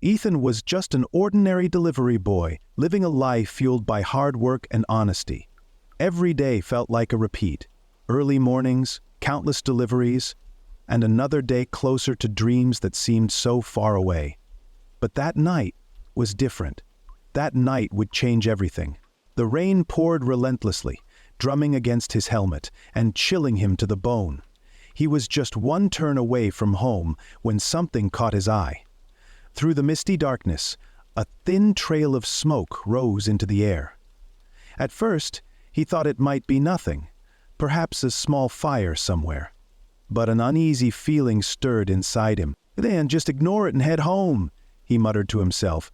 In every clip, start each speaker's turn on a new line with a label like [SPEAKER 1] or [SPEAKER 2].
[SPEAKER 1] Ethan was just an ordinary delivery boy, living a life fueled by hard work and honesty. Every day felt like a repeat. Early mornings, countless deliveries, and another day closer to dreams that seemed so far away. But that night was different. That night would change everything. The rain poured relentlessly, drumming against his helmet and chilling him to the bone. He was just one turn away from home when something caught his eye. Through the misty darkness, a thin trail of smoke rose into the air. At first, he thought it might be nothing, perhaps a small fire somewhere. But an uneasy feeling stirred inside him. "Then just ignore it and head home," he muttered to himself.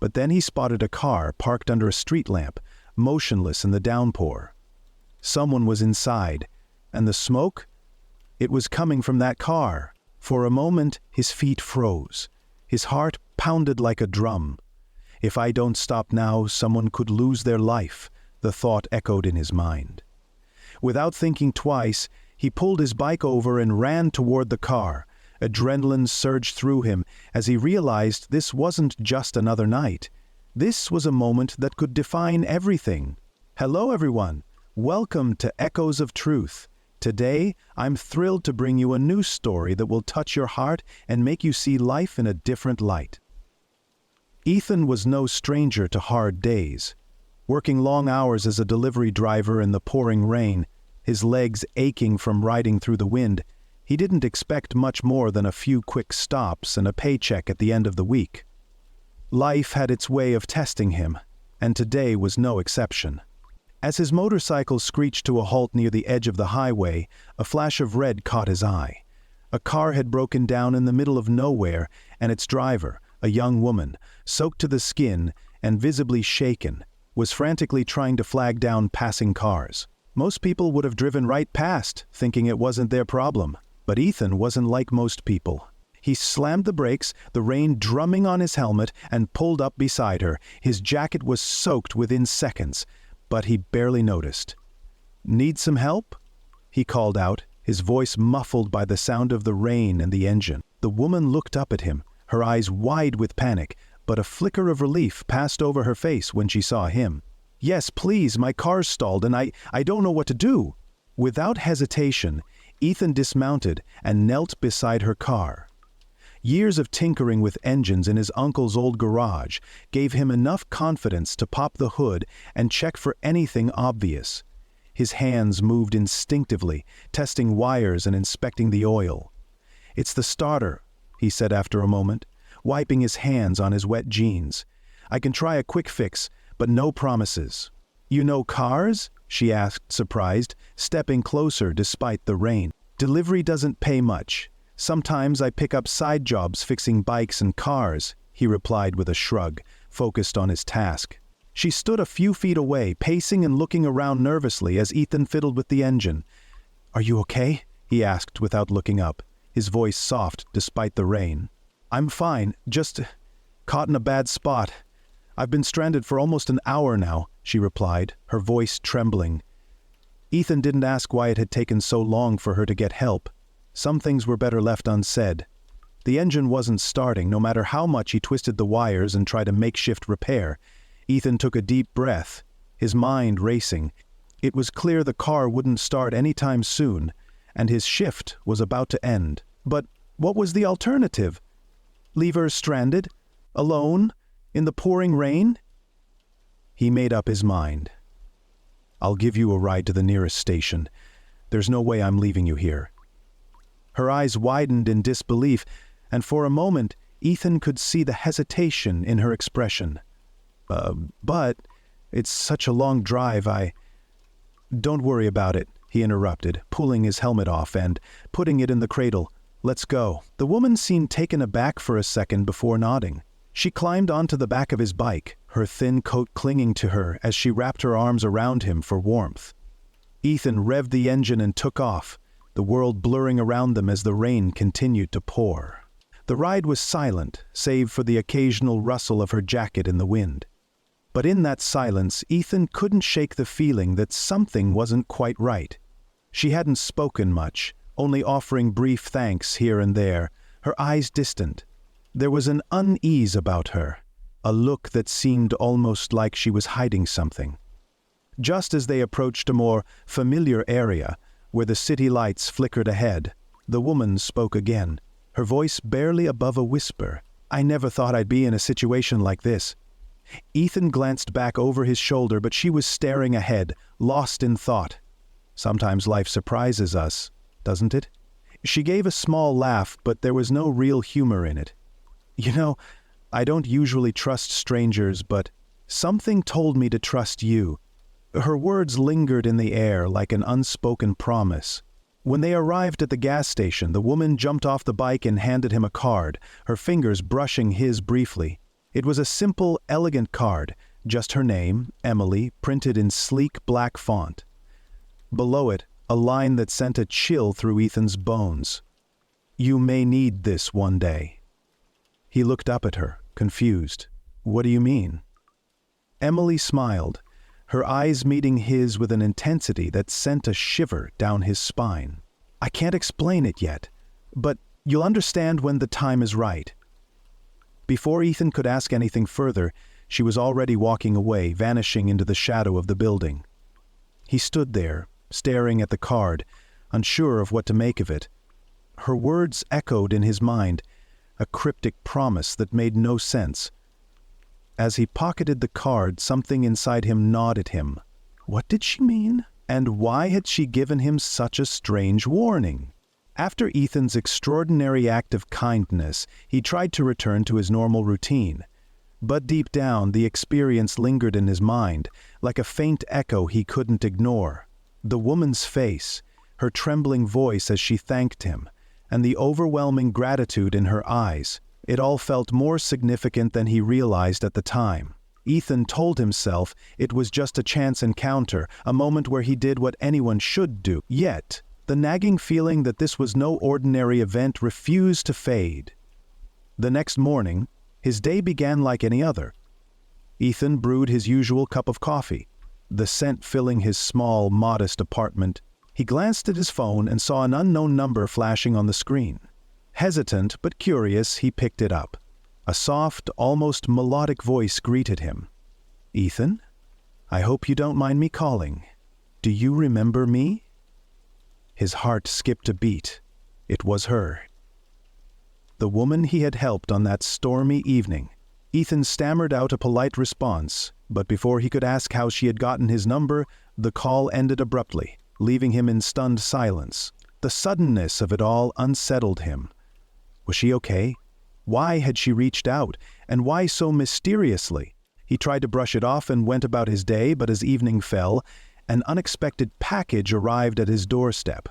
[SPEAKER 1] But then he spotted a car parked under a street lamp, motionless in the downpour. Someone was inside, and the smoke? It was coming from that car. For a moment, his feet froze. His heart pounded like a drum. "If I don't stop now, someone could lose their life," the thought echoed in his mind. Without thinking twice, he pulled his bike over and ran toward the car. Adrenaline surged through him as he realized this wasn't just another night. This was a moment that could define everything. Hello everyone, welcome to Echoes of Truth. Today, I'm thrilled to bring you a new story that will touch your heart and make you see life in a different light. Ethan was no stranger to hard days. Working long hours as a delivery driver in the pouring rain, his legs aching from riding through the wind, he didn't expect much more than a few quick stops and a paycheck at the end of the week. Life had its way of testing him, and today was no exception. As his motorcycle screeched to a halt near the edge of the highway, a flash of red caught his eye. A car had broken down in the middle of nowhere, and its driver, a young woman, soaked to the skin and visibly shaken, was frantically trying to flag down passing cars. Most people would have driven right past, thinking it wasn't their problem. But Ethan wasn't like most people. He slammed the brakes, the rain drumming on his helmet, and pulled up beside her. His jacket was soaked within seconds, but he barely noticed. "Need some help?" he called out, his voice muffled by the sound of the rain and the engine. The woman looked up at him, her eyes wide with panic, but a flicker of relief passed over her face when she saw him. "Yes, please, my car's stalled and I don't know what to do." Without hesitation, Ethan dismounted and knelt beside her car. Years of tinkering with engines in his uncle's old garage gave him enough confidence to pop the hood and check for anything obvious. His hands moved instinctively, testing wires and inspecting the oil. "It's the starter," he said after a moment, wiping his hands on his wet jeans. "I can try a quick fix, but no promises." "You know cars?" she asked, surprised, stepping closer despite the rain. "Delivery doesn't pay much. Sometimes I pick up side jobs fixing bikes and cars," he replied with a shrug, focused on his task. She stood a few feet away, pacing and looking around nervously as Ethan fiddled with the engine. "Are you okay?" he asked without looking up, his voice soft despite the rain. "I'm fine, just caught in a bad spot. I've been stranded for almost an hour now," she replied, her voice trembling. Ethan didn't ask why it had taken so long for her to get help. Some things were better left unsaid. The engine wasn't starting, no matter how much he twisted the wires and tried a makeshift repair. Ethan took a deep breath, his mind racing. It was clear the car wouldn't start anytime soon, and his shift was about to end. But what was the alternative? Leave her stranded? Alone? In the pouring rain? He made up his mind. "I'll give you a ride to the nearest station. There's no way I'm leaving you here." Her eyes widened in disbelief, and for a moment Ethan could see the hesitation in her expression. But it's such a long drive, Don't worry about it," he interrupted, pulling his helmet off and putting it in the cradle. "Let's go." The woman seemed taken aback for a second before nodding. She climbed onto the back of his bike, her thin coat clinging to her as she wrapped her arms around him for warmth. Ethan revved the engine and took off, the world blurring around them as the rain continued to pour. The ride was silent, save for the occasional rustle of her jacket in the wind. But in that silence, Ethan couldn't shake the feeling that something wasn't quite right. She hadn't spoken much, only offering brief thanks here and there, her eyes distant. There was an unease about her, a look that seemed almost like she was hiding something. Just as they approached a more familiar area, where the city lights flickered ahead, the woman spoke again, her voice barely above a whisper. "I never thought I'd be in a situation like this." Ethan glanced back over his shoulder, but she was staring ahead, lost in thought. Sometimes life surprises us, doesn't it? She gave a small laugh, but there was no real humor in it. "You know, I don't usually trust strangers, but something told me to trust you." Her words lingered in the air like an unspoken promise. When they arrived at the gas station, the woman jumped off the bike and handed him a card, her fingers brushing his briefly. It was a simple, elegant card, just her name, Emily, printed in sleek black font. Below it, a line that sent a chill through Ethan's bones. "You may need this one day." He looked up at her, confused. "What do you mean?" Emily smiled, her eyes meeting his with an intensity that sent a shiver down his spine. "I can't explain it yet, but you'll understand when the time is right." Before Ethan could ask anything further, she was already walking away, vanishing into the shadow of the building. He stood there, staring at the card, unsure of what to make of it. Her words echoed in his mind, a cryptic promise that made no sense. As he pocketed the card, something inside him gnawed at him. What did she mean? And why had she given him such a strange warning? After Ethan's extraordinary act of kindness, he tried to return to his normal routine. But deep down, the experience lingered in his mind, like a faint echo he couldn't ignore. The woman's face, her trembling voice as she thanked him, and the overwhelming gratitude in her eyes, it all felt more significant than he realized at the time. Ethan told himself it was just a chance encounter, a moment where he did what anyone should do. Yet, the nagging feeling that this was no ordinary event refused to fade. The next morning, his day began like any other. Ethan brewed his usual cup of coffee, the scent filling his small, modest apartment. He glanced at his phone and saw an unknown number flashing on the screen. Hesitant but curious, he picked it up. A soft, almost melodic voice greeted him. "Ethan, I hope you don't mind me calling. Do you remember me?" His heart skipped a beat. It was her. The woman he had helped on that stormy evening. Ethan stammered out a polite response, but before he could ask how she had gotten his number, the call ended abruptly, leaving him in stunned silence. The suddenness of it all unsettled him. Was she okay? Why had she reached out, and why so mysteriously? He tried to brush it off and went about his day, but as evening fell, an unexpected package arrived at his doorstep.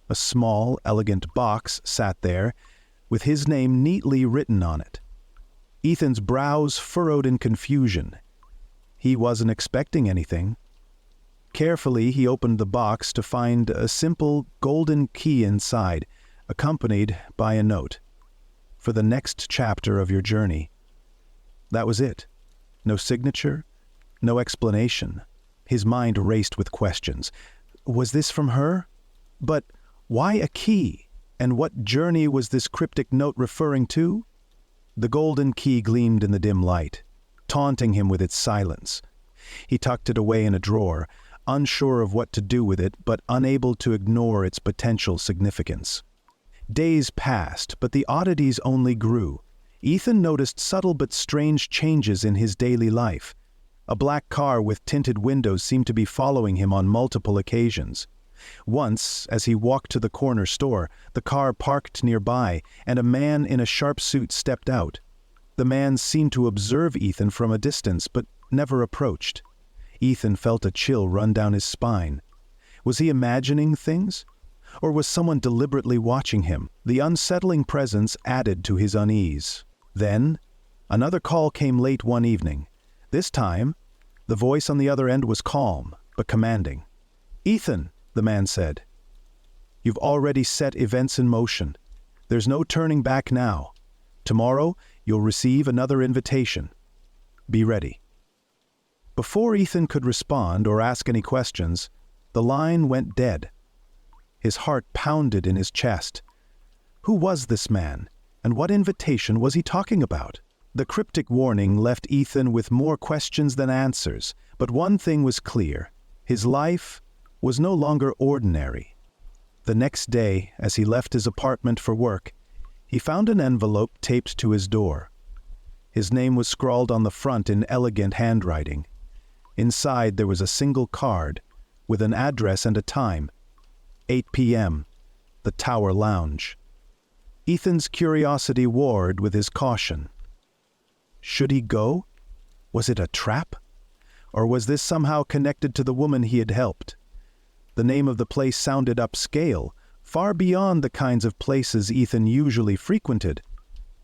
[SPEAKER 1] A small, elegant box sat there, with his name neatly written on it. Ethan's brows furrowed in confusion. He wasn't expecting anything. Carefully, he opened the box to find a simple golden key inside, accompanied by a note. "For the next chapter of your journey." That was it. No signature, no explanation. His mind raced with questions. Was this from her? But why a key? And what journey was this cryptic note referring to? The golden key gleamed in the dim light, taunting him with its silence. He tucked it away in a drawer, unsure of what to do with it, but unable to ignore its potential significance. Days passed, but the oddities only grew. Ethan noticed subtle but strange changes in his daily life. A black car with tinted windows seemed to be following him on multiple occasions. Once, as he walked to the corner store, the car parked nearby, and a man in a sharp suit stepped out. The man seemed to observe Ethan from a distance, but never approached. Ethan felt a chill run down his spine. Was he imagining things? Or was someone deliberately watching him? The unsettling presence added to his unease. Then, another call came late one evening. This time, the voice on the other end was calm, but commanding. "Ethan," the man said, "you've already set events in motion. There's no turning back now. Tomorrow, you'll receive another invitation. Be ready." Before Ethan could respond or ask any questions, the line went dead. His heart pounded in his chest. Who was this man? And what invitation was he talking about? The cryptic warning left Ethan with more questions than answers, but one thing was clear. His life was no longer ordinary. The next day, as he left his apartment for work, he found an envelope taped to his door. His name was scrawled on the front in elegant handwriting. Inside there was a single card, with an address and a time. 8 p.m., the Tower Lounge. Ethan's curiosity warred with his caution. Should he go? Was it a trap? Or was this somehow connected to the woman he had helped? The name of the place sounded upscale, far beyond the kinds of places Ethan usually frequented.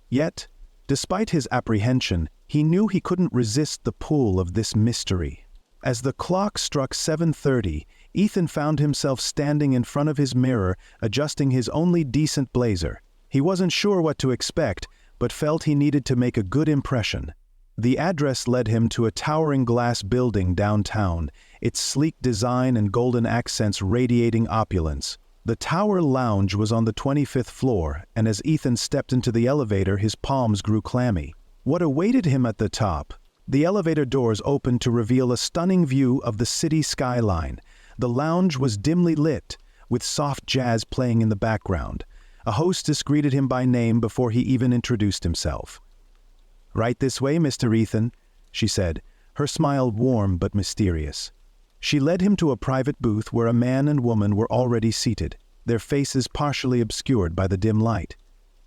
[SPEAKER 1] Yet, despite his apprehension, he knew he couldn't resist the pull of this mystery. As the clock struck 7:30, Ethan found himself standing in front of his mirror, adjusting his only decent blazer. He wasn't sure what to expect, but felt he needed to make a good impression. The address led him to a towering glass building downtown, its sleek design and golden accents radiating opulence. The Tower Lounge was on the 25th floor, and as Ethan stepped into the elevator, his palms grew clammy. What awaited him at the top? The elevator doors opened to reveal a stunning view of the city skyline. The lounge was dimly lit, with soft jazz playing in the background. A hostess greeted him by name before he even introduced himself. "Right this way, Mr. Ethan," she said, her smile warm but mysterious. She led him to a private booth where a man and woman were already seated, their faces partially obscured by the dim light.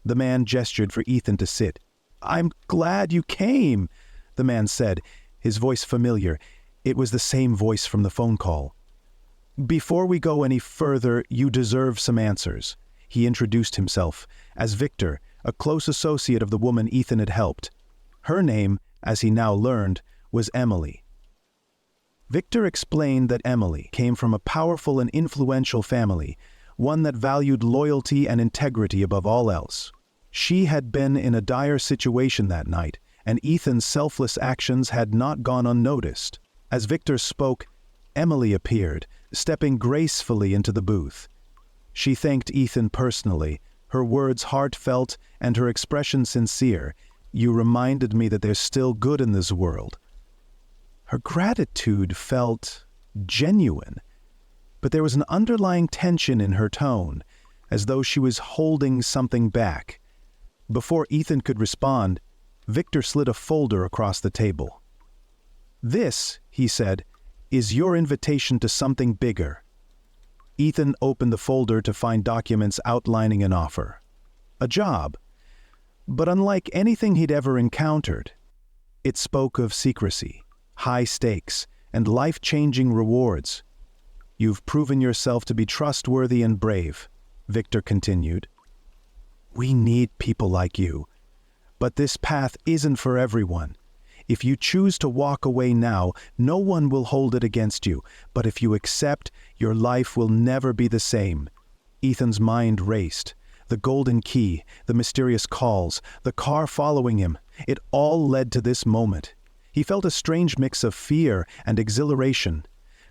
[SPEAKER 1] The man gestured for Ethan to sit. "I'm glad you came," the man said, his voice familiar. It was the same voice from the phone call. "Before we go any further, you deserve some answers." He introduced himself as Victor, a close associate of the woman Ethan had helped. Her name, as he now learned, was Emily. Victor explained that Emily came from a powerful and influential family, one that valued loyalty and integrity above all else. She had been in a dire situation that night, and Ethan's selfless actions had not gone unnoticed. As Victor spoke, Emily appeared, stepping gracefully into the booth. She thanked Ethan personally, her words heartfelt and her expression sincere. "You reminded me that there's still good in this world." Her gratitude felt genuine, but there was an underlying tension in her tone, as though she was holding something back. Before Ethan could respond, Victor slid a folder across the table. "This," he said, "is your invitation to something bigger." Ethan opened the folder to find documents outlining an offer. A job. But unlike anything he'd ever encountered, it spoke of secrecy, high stakes, and life-changing rewards. "You've proven yourself to be trustworthy and brave," Victor continued. "We need people like you. But this path isn't for everyone. If you choose to walk away now, no one will hold it against you. But if you accept, your life will never be the same." Ethan's mind raced. The golden key, the mysterious calls, the car following him, it all led to this moment. He felt a strange mix of fear and exhilaration.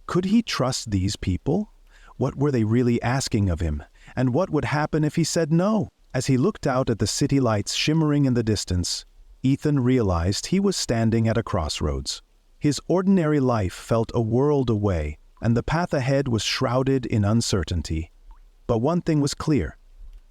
[SPEAKER 1] Could he trust these people? What were they really asking of him? And what would happen if he said no? As he looked out at the city lights shimmering in the distance, Ethan realized he was standing at a crossroads. His ordinary life felt a world away, and the path ahead was shrouded in uncertainty. But one thing was clear.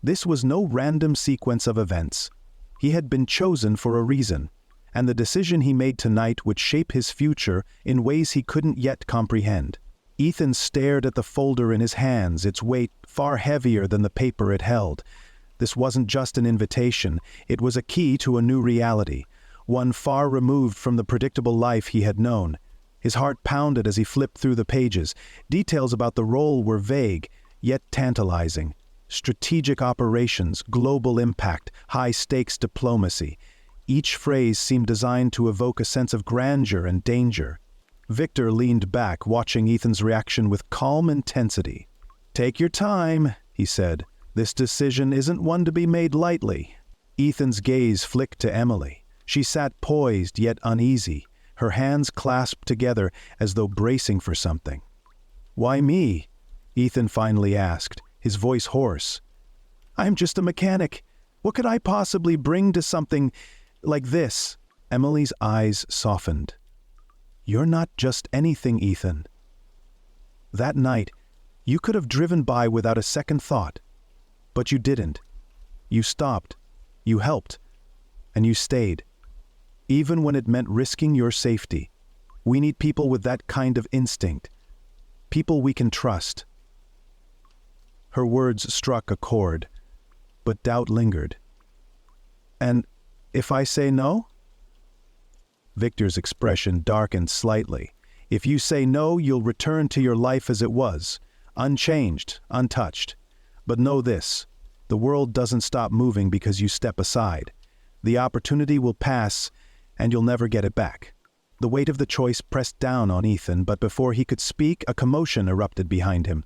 [SPEAKER 1] This was no random sequence of events. He had been chosen for a reason, and the decision he made tonight would shape his future in ways he couldn't yet comprehend. Ethan stared at the folder in his hands, its weight far heavier than the paper it held. This wasn't just an invitation, it was a key to a new reality, one far removed from the predictable life he had known. His heart pounded as he flipped through the pages. Details about the role were vague, yet tantalizing. Strategic operations, global impact, high-stakes diplomacy. Each phrase seemed designed to evoke a sense of grandeur and danger. Victor leaned back, watching Ethan's reaction with calm intensity. "Take your time," he said. "This decision isn't one to be made lightly." Ethan's gaze flicked to Emily. She sat poised yet uneasy, her hands clasped together as though bracing for something. "Why me?" Ethan finally asked, his voice hoarse. "I'm just a mechanic," What could I possibly bring to something like this? Emily's eyes softened. You're not just anything, Ethan. That night, you could have driven by without a second thought. But you didn't. You stopped. You helped. And you stayed. Even when it meant risking your safety. We need people with that kind of instinct. People we can trust. Her words struck a chord, but doubt lingered. And if I say no? Victor's expression darkened slightly. If you say no, you'll return to your life as it was, unchanged, untouched. But know this, the world doesn't stop moving because you step aside. The opportunity will pass, and you'll never get it back. The weight of the choice pressed down on Ethan, but before he could speak, a commotion erupted behind him.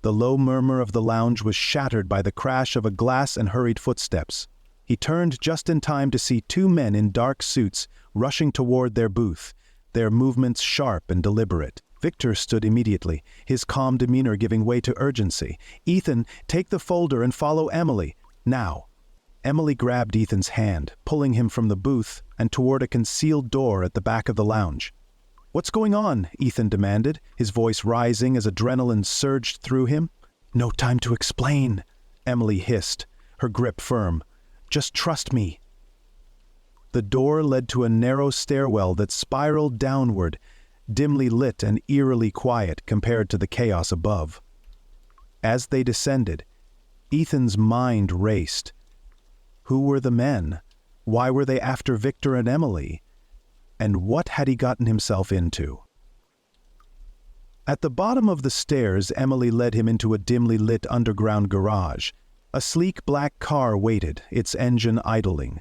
[SPEAKER 1] The low murmur of the lounge was shattered by the crash of a glass and hurried footsteps. He turned just in time to see two men in dark suits rushing toward their booth, their movements sharp and deliberate. Victor stood immediately, his calm demeanor giving way to urgency. Ethan, take the folder and follow Emily, now. Emily grabbed Ethan's hand, pulling him from the booth and toward a concealed door at the back of the lounge. What's going on? Ethan demanded, his voice rising as adrenaline surged through him. No time to explain, Emily hissed, her grip firm. Just trust me. The door led to a narrow stairwell that spiraled downward, dimly lit and eerily quiet compared to the chaos above. As they descended, Ethan's mind raced. Who were the men? Why were they after Victor and Emily? And what had he gotten himself into? At the bottom of the stairs, Emily led him into a dimly lit underground garage. A sleek black car waited, its engine idling.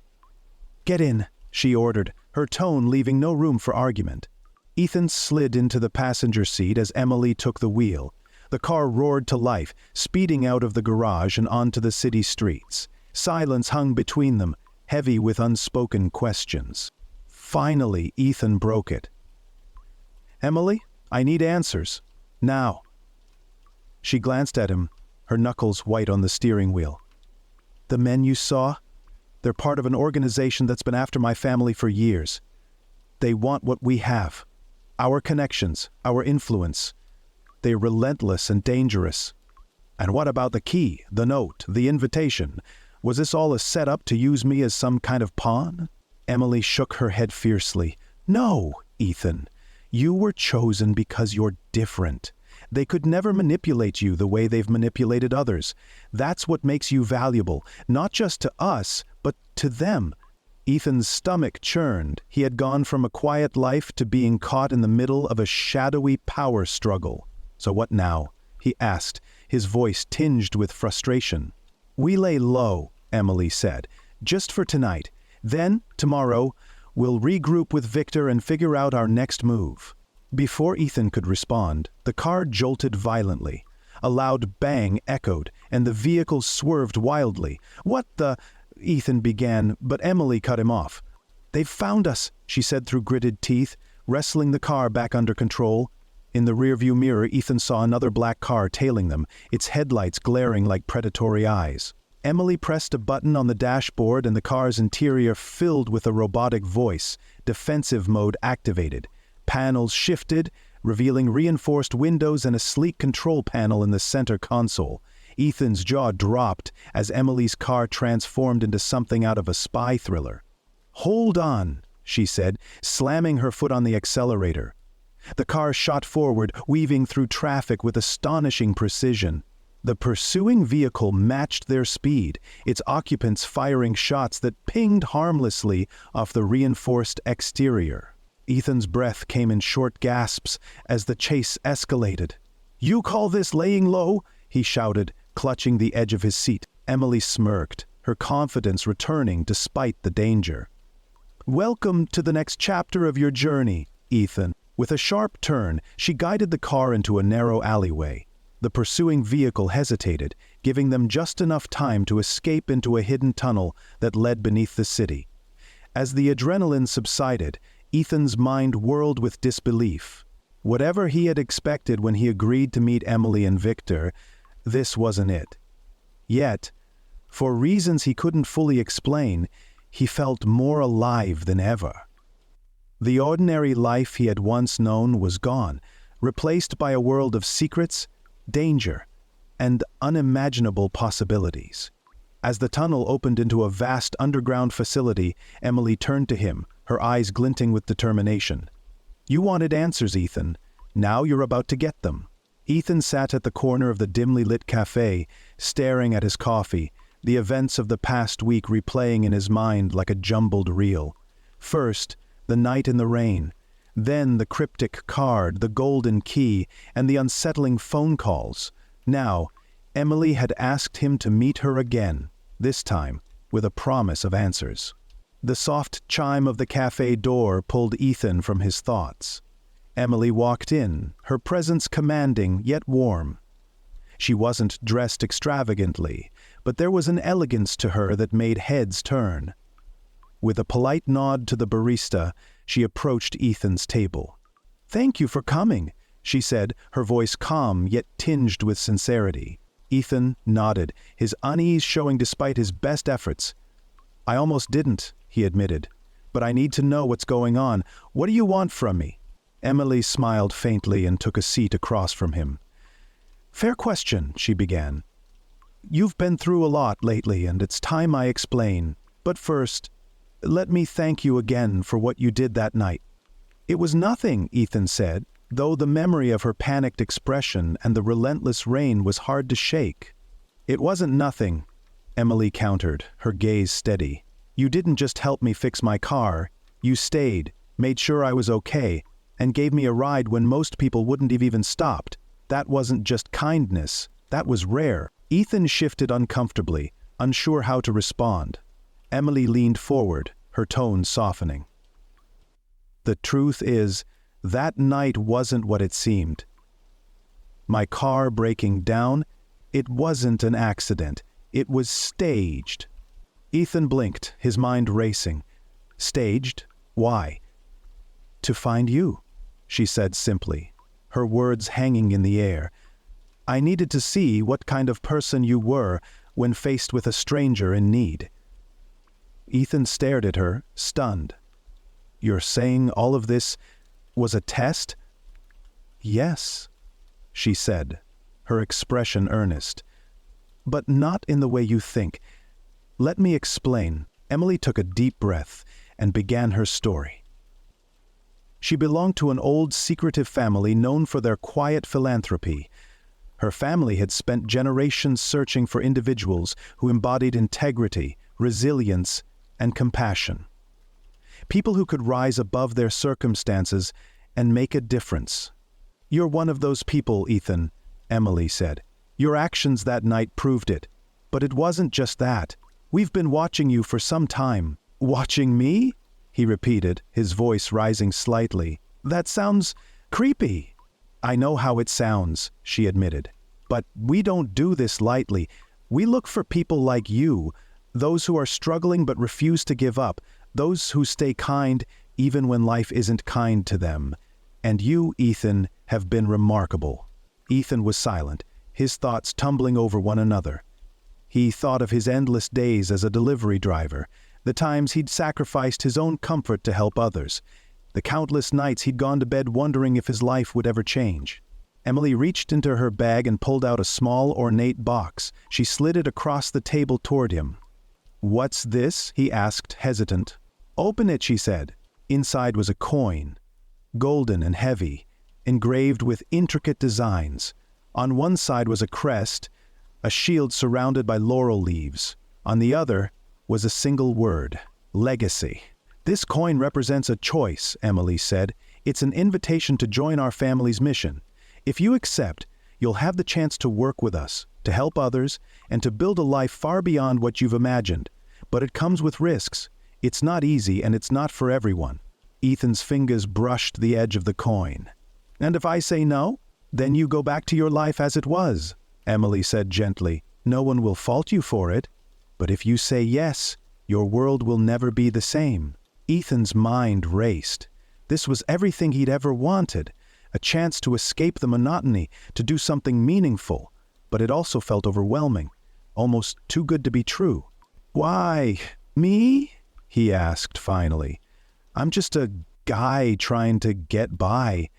[SPEAKER 1] Get in, she ordered, her tone leaving no room for argument. Ethan slid into the passenger seat as Emily took the wheel. The car roared to life, speeding out of the garage and onto the city streets. Silence hung between them, heavy with unspoken questions. Finally, Ethan broke it. Emily, I need answers. Now. She glanced at him, her knuckles white on the steering wheel. The men you saw? They're part of an organization that's been after my family for years. They want what we have. Our connections, our influence. They're relentless and dangerous. And what about the key, the note, the invitation? Was this all a setup to use me as some kind of pawn? Emily shook her head fiercely. No, Ethan. You were chosen because you're different. They could never manipulate you the way they've manipulated others. That's what makes you valuable, not just to us, but to them. Ethan's stomach churned. He had gone from a quiet life to being caught in the middle of a shadowy power struggle. So what now? He asked, his voice tinged with frustration. We lay low, Emily said, just for tonight. Then, tomorrow, we'll regroup with Victor and figure out our next move. Before Ethan could respond, the car jolted violently. A loud bang echoed, and the vehicle swerved wildly. What the... Ethan began, but Emily cut him off. They've found us, she said through gritted teeth, wrestling the car back under control. In the rearview mirror, Ethan saw another black car tailing them, its headlights glaring like predatory eyes. Emily pressed a button on the dashboard and the car's interior filled with a robotic voice, defensive mode activated. Panels shifted, revealing reinforced windows and a sleek control panel in the center console. Ethan's jaw dropped as Emily's car transformed into something out of a spy thriller. Hold on, she said, slamming her foot on the accelerator. The car shot forward, weaving through traffic with astonishing precision. The pursuing vehicle matched their speed, its occupants firing shots that pinged harmlessly off the reinforced exterior. Ethan's breath came in short gasps as the chase escalated. You call this laying low? He shouted, clutching the edge of his seat. Emily smirked, her confidence returning despite the danger. Welcome to the next chapter of your journey, Ethan. With a sharp turn, she guided the car into a narrow alleyway. The pursuing vehicle hesitated, giving them just enough time to escape into a hidden tunnel that led beneath the city. As the adrenaline subsided, Ethan's mind whirled with disbelief. Whatever he had expected when he agreed to meet Emily and Victor, this wasn't it. Yet, For reasons he couldn't fully explain, he felt more alive than ever. The ordinary life he had once known was gone, replaced by a world of secrets, danger, and unimaginable possibilities. As the tunnel opened into a vast underground facility, Emily turned to him, her eyes glinting with determination. "You wanted answers, Ethan. Now you're about to get them." Ethan sat at the corner of the dimly lit cafe, staring at his coffee, the events of the past week replaying in his mind like a jumbled reel. First, the night in the rain, then the cryptic card, the golden key, and the unsettling phone calls. Now, Emily had asked him to meet her again, this time with a promise of answers. The soft chime of the cafe door pulled Ethan from his thoughts. Emily walked in, her presence commanding yet warm. She wasn't dressed extravagantly, but there was an elegance to her that made heads turn. With a polite nod to the barista, she approached Ethan's table. "Thank you for coming," she said, her voice calm yet tinged with sincerity. Ethan nodded, his unease showing despite his best efforts. "I almost didn't," he admitted. "But I need to know what's going on. What do you want from me?" Emily smiled faintly and took a seat across from him. "Fair question," she began. "You've been through a lot lately, and it's time I explain. But first, let me thank you again for what you did that night." "It was nothing," Ethan said, though the memory of her panicked expression and the relentless rain was hard to shake. "It wasn't nothing," Emily countered, her gaze steady. "You didn't just help me fix my car. You stayed, made sure I was okay, and gave me a ride when most people wouldn't have even stopped. That wasn't just kindness, that was rare." Ethan shifted uncomfortably, unsure how to respond. Emily leaned forward, her tone softening. "The truth is, that night wasn't what it seemed. My car breaking down, it wasn't an accident. It was staged." Ethan blinked, his mind racing. "Staged? Why?" "To find you," she said simply, her words hanging in the air. "I needed to see what kind of person you were when faced with a stranger in need." Ethan stared at her, stunned. "You're saying all of this was a test?" "Yes," she said, her expression earnest. "But not in the way you think. Let me explain." Emily took a deep breath and began her story. She belonged to an old secretive family known for their quiet philanthropy. Her family had spent generations searching for individuals who embodied integrity, resilience, and compassion. People who could rise above their circumstances and make a difference. "You're one of those people, Ethan," Emily said. "Your actions that night proved it. But it wasn't just that. We've been watching you for some time." "Watching me?" he repeated, his voice rising slightly. "That sounds creepy." "I know how it sounds," she admitted. "But we don't do this lightly. We look for people like you, those who are struggling but refuse to give up, those who stay kind even when life isn't kind to them. And you, Ethan, have been remarkable." Ethan was silent, his thoughts tumbling over one another. He thought of his endless days as a delivery driver, the times he'd sacrificed his own comfort to help others, the countless nights he'd gone to bed wondering if his life would ever change. Emily reached into her bag and pulled out a small, ornate box. She slid it across the table toward him. "What's this?" he asked, hesitant. "Open it," she said. Inside was a coin, golden and heavy, engraved with intricate designs. On one side was a crest, a shield surrounded by laurel leaves. On the other was a single word: legacy. "This coin represents a choice," Emily said. "It's an invitation to join our family's mission. If you accept, you'll have the chance to work with us, to help others, and to build a life far beyond what you've imagined. But it comes with risks. It's not easy, and it's not for everyone." Ethan's fingers brushed the edge of the coin. "And if I say no, then you go back to your life as it was," Emily said gently. "No one will fault you for it. But if you say yes, your world will never be the same." Ethan's mind raced. This was everything he'd ever wanted, a chance to escape the monotony, to do something meaningful. But it also felt overwhelming. almost too good to be true. "Why, me?" he asked finally. "I'm just a guy trying to get by.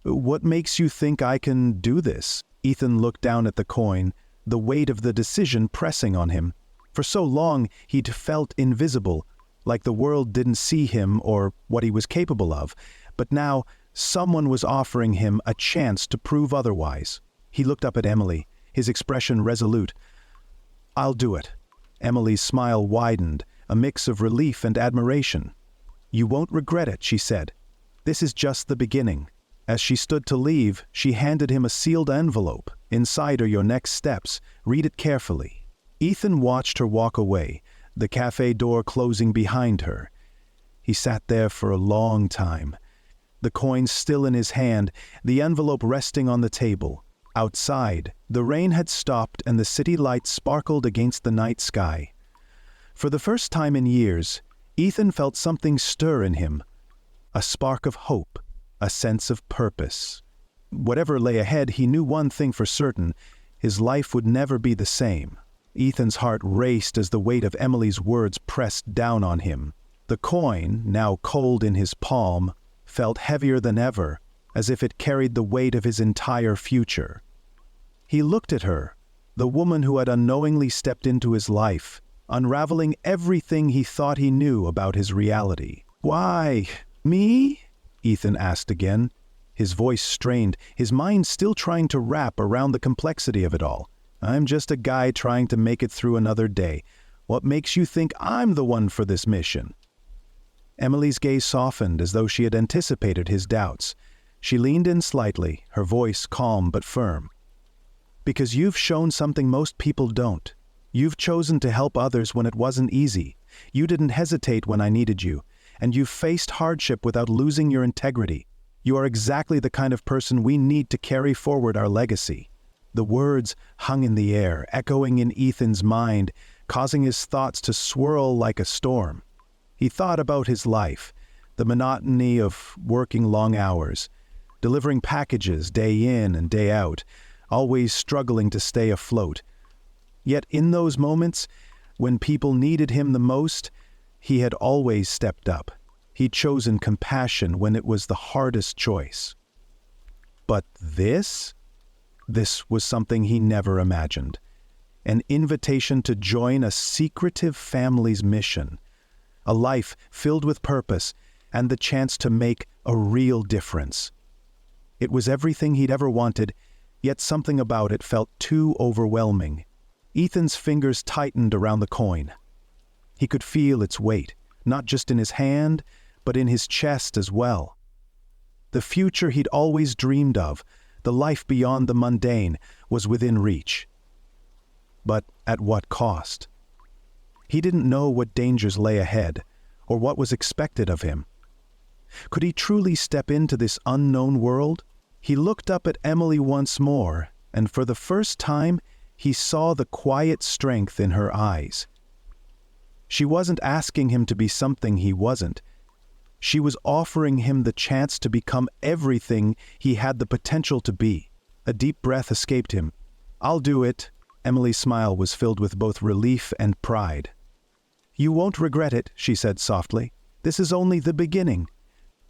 [SPEAKER 1] What makes you think I can do this?" Ethan looked down at the coin, the weight of the decision pressing on him. For so long, he'd felt invisible, like the world didn't see him or what he was capable of. But now, someone was offering him a chance to prove otherwise. He looked up at Emily, his expression resolute. "I'll do it." Emily's smile widened, a mix of relief and admiration. "You won't regret it," she said. "This is just the beginning." As she stood to leave, she handed him a sealed envelope. "Inside are your next steps. Read it carefully." Ethan watched her walk away, the cafe door closing behind her. He sat there for a long time, the coin still in his hand, the envelope resting on the table. Outside, the rain had stopped and the city lights sparkled against the night sky. For the first time in years, Ethan felt something stir in him, a spark of hope, a sense of purpose. Whatever lay ahead, he knew one thing for certain: his life would never be the same. Ethan's heart raced as the weight of Emily's words pressed down on him. The coin, now cold in his palm, felt heavier than ever, as if it carried the weight of his entire future. He looked at her, the woman who had unknowingly stepped into his life, unraveling everything he thought he knew about his reality. "Why, me?" Ethan asked again, his voice strained, his mind still trying to wrap around the complexity of it all. "I'm just a guy trying to make it through another day. What makes you think I'm the one for this mission?" Emily's gaze softened as though she had anticipated his doubts. She leaned in slightly, her voice calm but firm. "Because you've shown something most people don't. You've chosen to help others when it wasn't easy. You didn't hesitate when I needed you, and you've faced hardship without losing your integrity. You are exactly the kind of person we need to carry forward our legacy." The words hung in the air, echoing in Ethan's mind, causing his thoughts to swirl like a storm. He thought about his life, the monotony of working long hours, delivering packages day in and day out, always struggling to stay afloat. Yet in those moments, when people needed him the most, he had always stepped up. He'd chosen compassion when it was the hardest choice. But this was something he never imagined. An invitation to join a secretive family's mission. A life filled with purpose and the chance to make a real difference. It was everything he'd ever wanted, yet something about it felt too overwhelming. Ethan's fingers tightened around the coin. He could feel its weight, not just in his hand, but in his chest as well. The future he'd always dreamed of, the life beyond the mundane, was within reach. But at what cost? He didn't know what dangers lay ahead, or what was expected of him. Could he truly step into this unknown world? He looked up at Emily once more, and for the first time, he saw the quiet strength in her eyes. She wasn't asking him to be something he wasn't. She was offering him the chance to become everything he had the potential to be. A deep breath escaped him. "I'll do it." Emily's smile was filled with both relief and pride. "You won't regret it," she said softly. "This is only the beginning."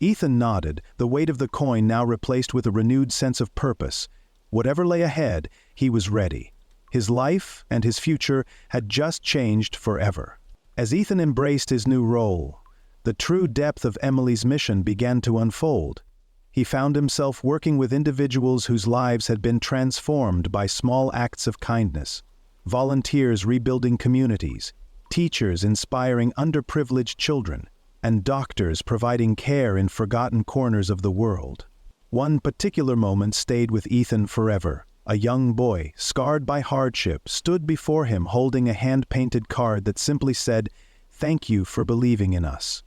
[SPEAKER 1] Ethan nodded, the weight of the coin now replaced with a renewed sense of purpose. Whatever lay ahead, he was ready. His life and his future had just changed forever. As Ethan embraced his new role, the true depth of Emily's mission began to unfold. He found himself working with individuals whose lives had been transformed by small acts of kindness, volunteers rebuilding communities, teachers inspiring underprivileged children, and doctors providing care in forgotten corners of the world. One particular moment stayed with Ethan forever. A young boy, scarred by hardship, stood before him holding a hand-painted card that simply said, "Thank you for believing in us."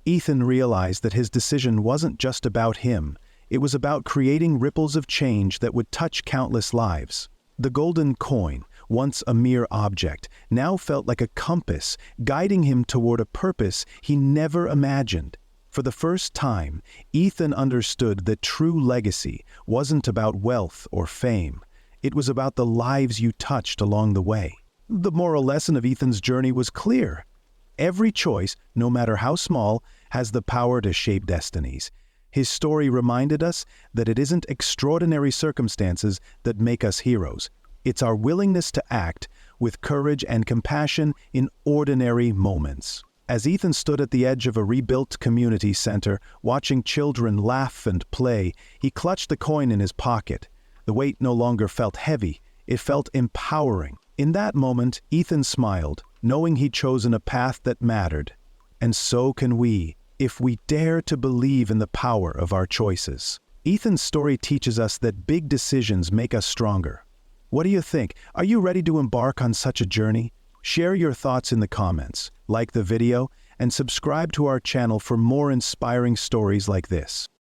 [SPEAKER 1] Ethan realized that his decision wasn't just about him. It was about creating ripples of change that would touch countless lives. The golden coin, once a mere object, now felt like a compass, guiding him toward a purpose he never imagined. For the first time, Ethan understood that true legacy wasn't about wealth or fame. It was about the lives you touched along the way. The moral lesson of Ethan's journey was clear. Every choice, no matter how small, has the power to shape destinies. His story reminded us that it isn't extraordinary circumstances that make us heroes. It's our willingness to act with courage and compassion in ordinary moments. As Ethan stood at the edge of a rebuilt community center, watching children laugh and play, he clutched the coin in his pocket. The weight no longer felt heavy, it felt empowering. In that moment, Ethan smiled, knowing he'd chosen a path that mattered. And so can we, if we dare to believe in the power of our choices. Ethan's story teaches us that big decisions make us stronger. What do you think? Are you ready to embark on such a journey? Share your thoughts in the comments, like the video, and subscribe to our channel for more inspiring stories like this.